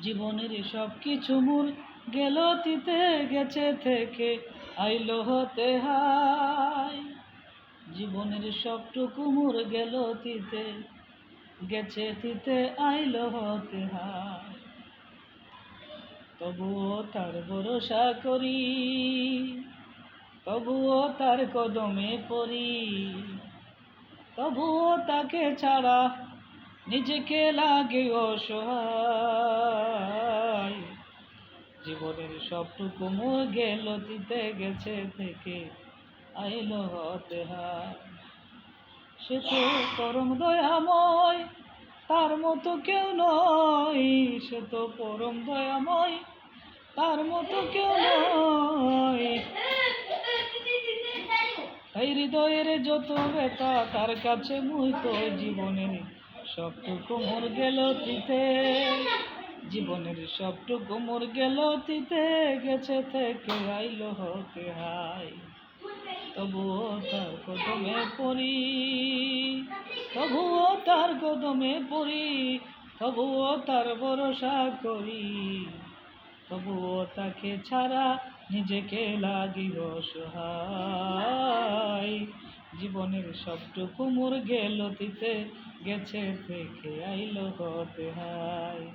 জীবনের সব কিছু মোর গেল তিতে গেছে থেকে আইলো হতে হাই। জীবনের সবটুকু মোর গেল তিতে গেছে তিতে আইলো হতে হাই। তবুও তার ভরসা করি, তবুও তার কদমে পড়ি, তবুও তাকে ছাড়া নিজেকে লাগে অসহায়। জীবনের সবটুকু মোর গেল দিতে গেছে থেকে আইলো হতে হায়। সে তো পরম দয়াময়, তার মতো কেউ নয়। সে তো পরম দয়াময়, তার মতো কেউ নয়। তাই হৃদয়ের যত ব্যথা তার কাছে মুই কই, জীবনের সবটুকু মোর গেল তিতে, জীবনের সবটুকু মোর গেল তিতে গেছে থেকে আইলো হতে হাই। তবুও তার কদমে পড়ি, তবুও তার কদমে পড়ি, তবুও তার ভরসা করি, তবুও তাকে ছাড়া নিজেকে লাগি অসহায়। জীবনের সবটুকু মোর গেল তিতে গেছে থেকে আইলো হতে হায়।